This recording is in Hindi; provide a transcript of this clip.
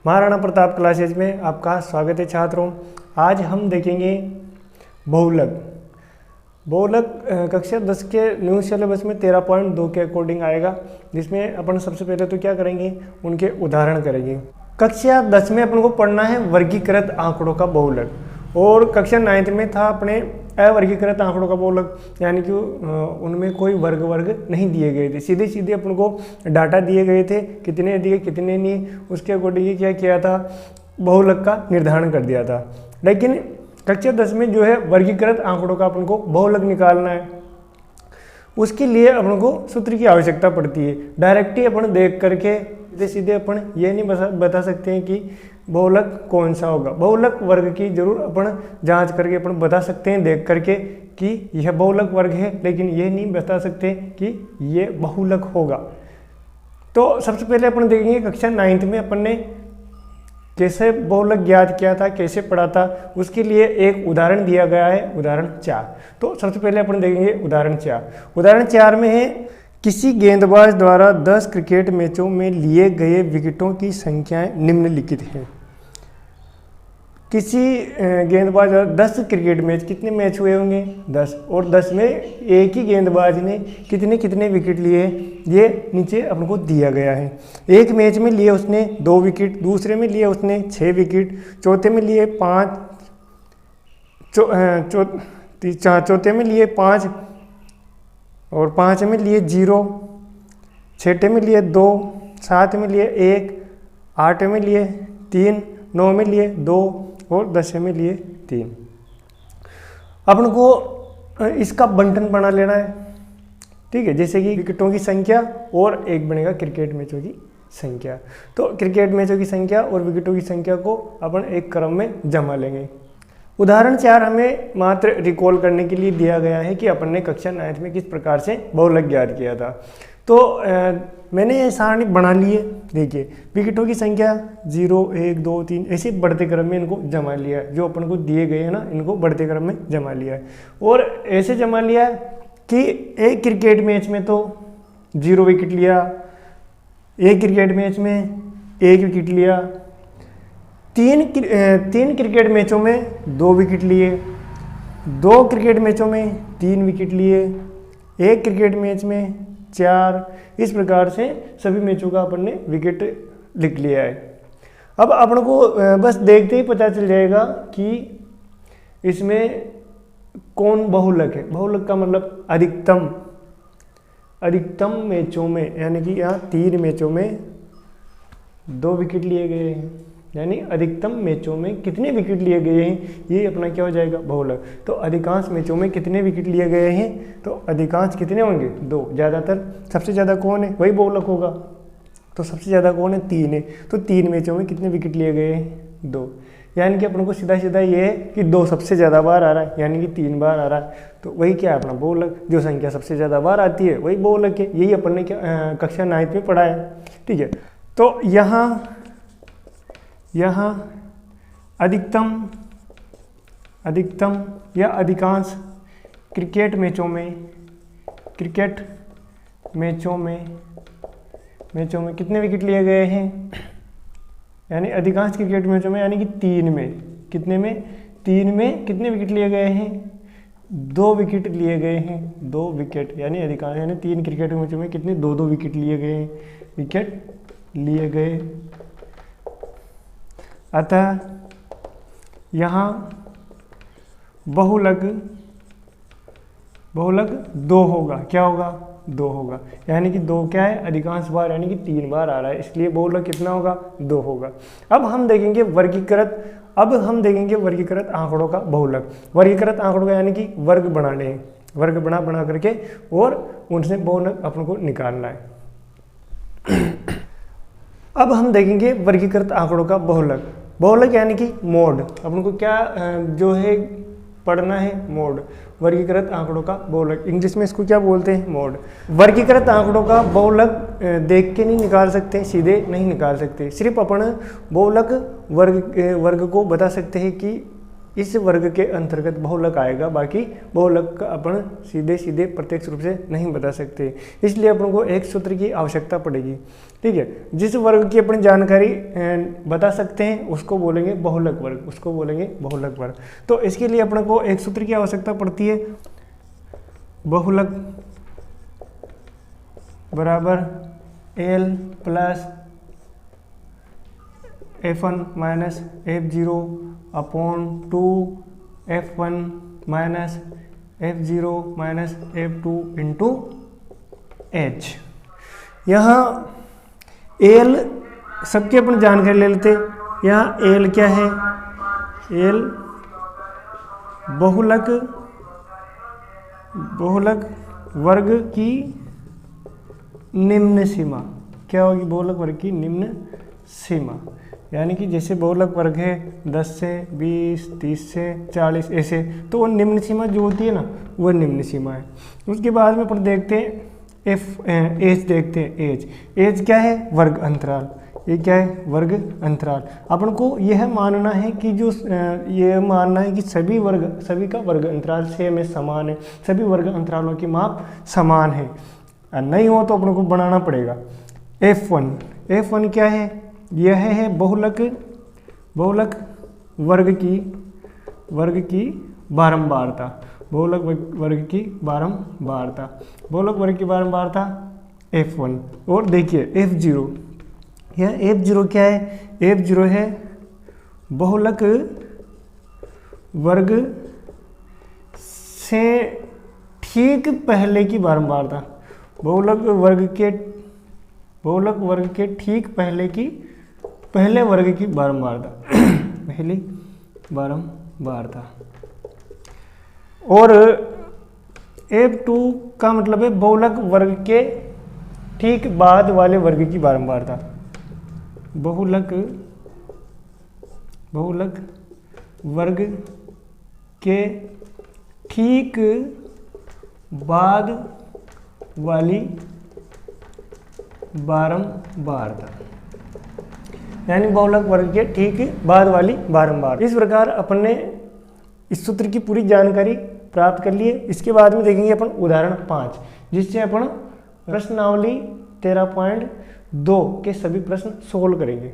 महाराणा प्रताप क्लासेज में आपका स्वागत है छात्रों। आज हम देखेंगे बहुलक। बहुलक कक्षा 10 के न्यू सिलेबस में 13.2 के अकॉर्डिंग आएगा, जिसमें अपन सबसे पहले तो क्या करेंगे, उनके उदाहरण करेंगे। कक्षा 10 में अपन को पढ़ना है वर्गीकृत आंकड़ों का बहुलक, और कक्षा 9 में था अपने अवर्गीकृत आंकड़ों का बहुलक, यानी कि उनमें कोई वर्ग नहीं दिए गए थे, सीधे सीधे अपन को डाटा दिए गए थे, कितने दिए कितने नहीं, उसके अकॉर्डिंग क्या किया था, बहुलक का निर्धारण कर दिया था। लेकिन कक्षा 10 में जो है वर्गीकृत आंकड़ों का अपन को बहुलक निकालना है, उसके लिए अपन को सूत्र की आवश्यकता पड़ती है। डायरेक्टली अपन देख करके सीधे सीधे अपन ये नहीं बता सकते हैं कि बहुलक कौन सा होगा। बहुलक वर्ग की जरूर अपन जांच करके अपन बता सकते हैं देख करके कि यह बहुलक वर्ग है, लेकिन ये नहीं बता सकते कि ये बहुलक होगा। तो सबसे पहले अपन देखेंगे कक्षा 9 में अपन ने कैसे बहुलक ज्ञात किया था, कैसे पढ़ा था, उसके लिए एक उदाहरण दिया गया है, उदाहरण 4। तो सबसे पहले अपन देखेंगे उदाहरण 4। उदाहरण 4 में है, किसी गेंदबाज द्वारा 10 क्रिकेट मैचों में लिए गए विकेटों की संख्याएं निम्नलिखित हैं। किसी गेंदबाज 10 क्रिकेट मैच, कितने मैच हुए होंगे 10, और 10 में एक ही गेंदबाज ने कितने कितने विकेट लिए, ये नीचे अपन को दिया गया है। एक मैच में लिए उसने 2 विकेट, दूसरे में लिए उसने 6 विकेट, चौथे में लिए 5, चौथे में लिए 5, और 5 में लिए 0, 6 में लिए 2, 7 में लिए 1, 8 में लिए 3, 9 में लिए 2 और 10 में लिए 3। अपन को इसका बंटन बना लेना है, ठीक है, जैसे कि विकेटों की संख्या और एक बनेगा क्रिकेट मैचों की संख्या। तो क्रिकेट मैचों की संख्या और विकेटों की संख्या को अपन एक क्रम में जमा लेंगे। उदाहरण 4 हमें मात्र रिकॉल करने के लिए दिया गया है कि अपन ने कक्षा 9 में किस प्रकार से बहुलक ज्ञात किया था। तो मैंने ये सारणी बना ली है। देखिए, विकेटों की संख्या 0, 1, 2, 3 ऐसे बढ़ते क्रम में इनको जमा लिया है, जो अपन को दिए गए हैं ना, इनको बढ़ते क्रम में जमा लिया है। और ऐसे जमा लिया है कि एक क्रिकेट मैच में तो 0 विकेट लिया, एक क्रिकेट मैच में 1 विकेट लिया, 3 क्रिकेट मैचों में 2 विकेट लिए, 2 क्रिकेट मैचों में 3 विकेट लिए, 1 क्रिकेट मैच में 4, इस प्रकार से सभी मैचों का अपन ने विकेट लिख लिया है। अब अपन को बस देखते ही पता चल जाएगा कि इसमें कौन बहुलक है। बहुलक का मतलब अधिकतम मैचों में, यानी कि यहाँ 3 मैचों में 2 विकेट लिए गए हैं, यानी अधिकतम मैचों में कितने विकेट लिए गए हैं, ये अपना क्या हो जाएगा, बहुलक। तो अधिकांश मैचों में कितने विकेट लिए गए हैं, तो अधिकांश कितने होंगे, 2। ज़्यादातर सबसे ज़्यादा कौन है, वही बहुलक होगा। तो सबसे ज़्यादा कौन है, 3 है। तो 3 मैचों में कितने विकेट लिए गए हैं, 2। यानी कि अपन को सीधा सीधा ये है कि 2 सबसे ज़्यादा बार आ रहा है, यानी कि 3 बार आ रहा है। तो वही क्या है अपना बहुलक, जो संख्या सबसे ज़्यादा बार आती है वही बहुलक है। यही अपन ने क्या कक्षा 9 में पढ़ा है, ठीक है। तो यहाँ अधिकतम या अधिकांश क्रिकेट मैचों में कितने विकेट लिए गए हैं, यानी अधिकांश क्रिकेट मैचों में, यानी कि 3 में, कितने में, 3 में कितने विकेट लिए गए हैं, 2 विकेट लिए गए हैं, 2 विकेट, यानी अधिकांश, यानी 3 क्रिकेट मैचों में कितने 2-2 विकेट लिए गए हैं, विकेट लिए गए। अतः यहाँ बहुलक 2 होगा। क्या होगा, 2 होगा, यानी कि 2 क्या है, अधिकांश बार, यानी कि 3 बार आ रहा है, इसलिए बहुलक कितना होगा, 2 होगा। अब हम देखेंगे वर्गीकृत आंकड़ों का बहुलक। वर्गीकृत आंकड़ों का यानी कि वर्ग बनाने हैं, वर्ग बना करके और उनसे बहुलक अपन को निकालना है। अब हम देखेंगे वर्गीकृत आंकड़ों का बहुलक। बहुलक यानी कि मोड, अपन को क्या जो है पढ़ना है, मोड। वर्गीकृत आंकड़ों का बहुलक, इंग्लिश में इसको क्या बोलते हैं, मोड। वर्गीकृत आंकड़ों का बहुलक देख के नहीं निकाल सकते, सीधे नहीं निकाल सकते। सिर्फ अपन बहुलक वर्ग को बता सकते हैं कि इस वर्ग के अंतर्गत बहुलक आएगा। बाकी बहुलक का अपन सीधे सीधे प्रत्यक्ष रूप से नहीं बता सकते, इसलिए अपन को एक सूत्र की आवश्यकता पड़ेगी। ठीक है, जिस वर्ग की अपनी जानकारी बता सकते हैं उसको बोलेंगे बहुलक वर्ग, उसको बोलेंगे बहुलक वर्ग। तो इसके लिए अपन को एक सूत्र की आवश्यकता पड़ती है, बहुलक बराबर L plus F1 minus F0 upon 2 F1 minus F0 minus F2 into H। यहाँ L सबकी अपन जानकारी ले लेते। यहाँ L क्या है, L बहुलक वर्ग की निम्न सीमा। क्या होगी बहुलक वर्ग की निम्न सीमा, यानी कि जैसे बहुलक वर्ग है 10 से 20, 30 से 40 ऐसे, तो वो निम्न सीमा जो होती है ना वो निम्न सीमा है। उसके बाद में अपन देखते हैं एच देखते हैं। एच क्या है, वर्ग अंतराल। ये क्या है, वर्ग अंतराल। अपन को यह मानना है कि ये मानना है कि सभी का वर्ग अंतराल सेम है, समान है, सभी वर्ग अंतरालों की माप समान है। नहीं हो तो अपन को बनाना पड़ेगा। F1 क्या है, यह है बहुलक वर्ग की बारंबारता। बहुलक वर्ग की बारंबारता F1। और देखिए F0, यह F0 क्या है, F0 है बहुलक वर्ग से ठीक पहले की बारंबारता। बहुलक वर्ग के ठीक पहले वर्ग की बारंबारता पहली बारंबारता। और F2 का मतलब है बहुलक वर्ग के ठीक बाद वाले वर्ग की बारंबारता। बहुलक वर्ग के ठीक बाद वाली बारंबारता, यानी बहुलक वर्ग के ठीक बाद वाली बारंबार। इस प्रकार अपन ने इस सूत्र की पूरी जानकारी प्राप्त कर ली है। इसके बाद में देखेंगे अपन उदाहरण 5, जिससे अपन प्रश्नावली 13.2 के सभी प्रश्न सोल्व करेंगे।